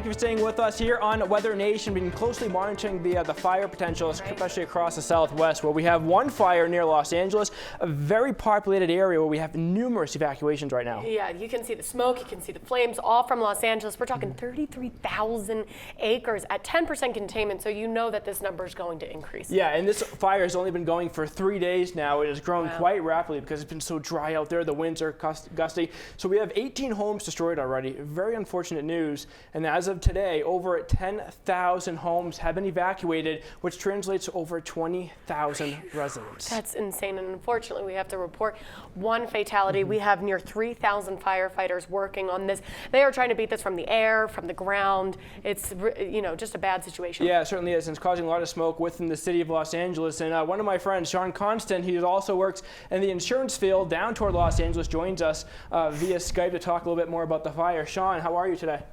Thank you for staying with us here on Weather Nation. We've been closely monitoring the fire potential, especially across the Southwest, where we have one fire near Los Angeles, a very populated area where we have numerous evacuations right now. Yeah, you can see the smoke, you can see the flames, all from Los Angeles. We're talking 33,000 acres at 10% containment, so you know that this number is going to increase. Yeah, and this fire has only been going for 3 days now. It has grown quite rapidly because it's been so dry out there. The winds are gusty. So we have 18 homes destroyed already. Very unfortunate news. And as of today, over 10,000 homes have been evacuated, which translates to over 20,000 residents. That's insane. And unfortunately, we have to report one fatality. We have near 3,000 firefighters working on this. They are trying to beat this from the air, from the ground. It's, you know, just a bad situation. Yeah, it certainly is. And it's causing a lot of smoke within the city of Los Angeles. And one of my friends, Shaun Konstant, he also works in the insurance field down toward Los Angeles, joins us via Skype to talk a little bit more about the fire. Shaun, how are you today?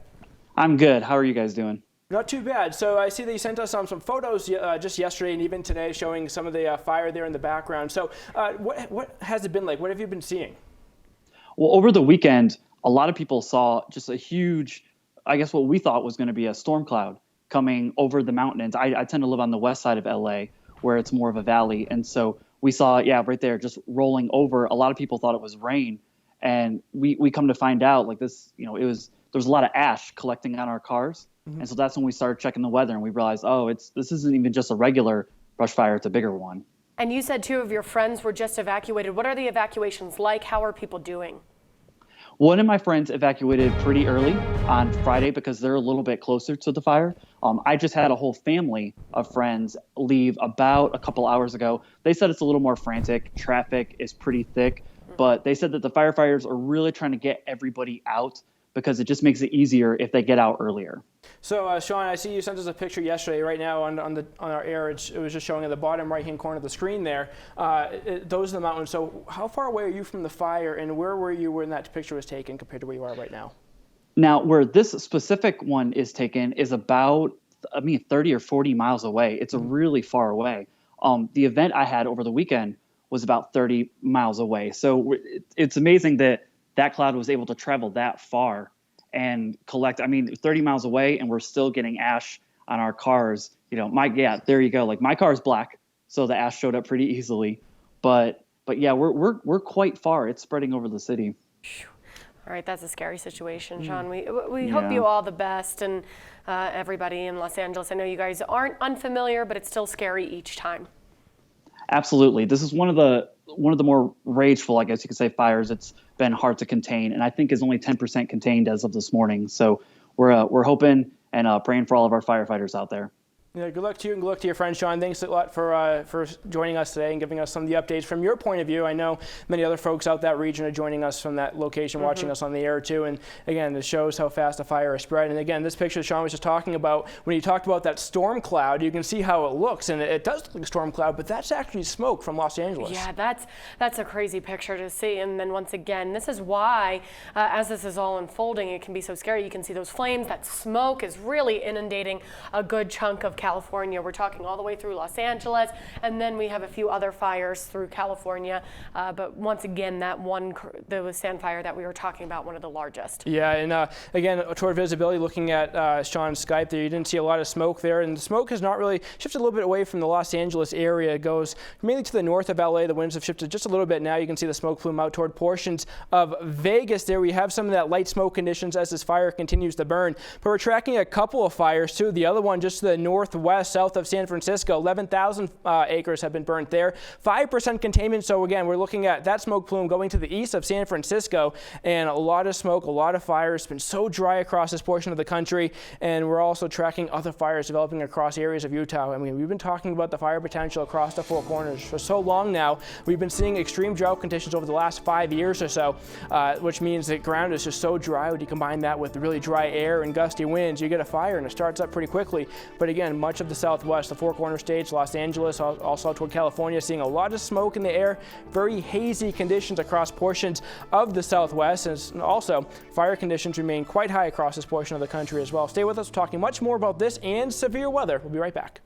I'm good. How are you guys doing? Not too bad. So I see that you sent us some photos just yesterday and even today showing some of the fire there in the background. So what has it been like? What have you been seeing? Well, over the weekend, a lot of people saw just a huge, I guess what we thought was going to be a storm cloud coming over the mountains. I tend to live on the west side of LA where it's more of a valley. And so we saw, right there, just rolling over. A lot of people thought it was rain. And we come to find out like this, there was a lot of ash collecting on our cars. And so that's when we started checking the weather and we realized, this isn't even just a regular brush fire, it's a bigger one. And you said 2 of your friends were just evacuated. What are the evacuations like? How are people doing? One of my friends evacuated pretty early on Friday because they're a little bit closer to the fire. I just had a whole family of friends leave about a couple hours ago. They said it's a little more frantic. Traffic is pretty thick, but they said that the firefighters are really trying to get everybody out because it just makes it easier if they get out earlier. So, Shaun, I see you sent us a picture yesterday. Right now on our air, it was just showing at the bottom right-hand corner of the screen there. Those are the mountains. So how far away are you from the fire, and where were you when that picture was taken compared to where you are right now? Now, where this specific one is taken is about, 30 or 40 miles away. It's really far away. The event I had over the weekend was about 30 miles away. So it's amazing that cloud was able to travel that far and collect, 30 miles away, and we're still getting ash on our cars. There you go. Like, my car is black, so the ash showed up pretty easily. But yeah, we're quite far. It's spreading over the city. All right, that's a scary situation, Shaun. We hope you all the best, and everybody in Los Angeles. I know you guys aren't unfamiliar, but it's still scary each time. Absolutely. This is one of the more rageful, I guess you could say, fires. It's been hard to contain, and I think is only 10% contained as of this morning. So we're hoping and praying for all of our firefighters out there. Yeah, good luck to you and good luck to your friend, Shaun. Thanks a lot for joining us today and giving us some of the updates from your point of view. I know many other folks out that region are joining us from that location, watching us on the air too. And again, this shows how fast the fire is spread. And again, this picture Shaun was just talking about, when he talked about that storm cloud, you can see how it looks, and it does look like a storm cloud, but that's actually smoke from Los Angeles. Yeah, that's a crazy picture to see. And then once again, this is why, as this is all unfolding, it can be so scary. You can see those flames. That smoke is really inundating a good chunk of California. We're talking all the way through Los Angeles, and then we have a few other fires through California. But once again, the San fire that we were talking about, one of the largest. Yeah, and again, toward visibility, looking at Shaun's Skype there, you didn't see a lot of smoke there, and the smoke has not really shifted a little bit away from the Los Angeles area. It goes mainly to the north of LA. The winds have shifted just a little bit now. You can see the smoke plume out toward portions of Vegas there. We have some of that light smoke conditions as this fire continues to burn, but we're tracking a couple of fires too. The other one just to the northwest, south of San Francisco, 11,000 acres have been burnt there. 5% containment. So again, we're looking at that smoke plume going to the east of San Francisco, and a lot of smoke, a lot of fire. It's been so dry across this portion of the country, and we're also tracking other fires developing across areas of Utah. We've been talking about the fire potential across the Four Corners for so long now. We've been seeing extreme drought conditions over the last 5 years or so, which means the ground is just so dry. When you combine that with really dry air and gusty winds, you get a fire, and it starts up pretty quickly. But again, much of the Southwest, the Four Corner states, Los Angeles, also toward California, seeing a lot of smoke in the air, very hazy conditions across portions of the Southwest, and also fire conditions remain quite high across this portion of the country as well. Stay with us, we're talking much more about this and severe weather. We'll be right back.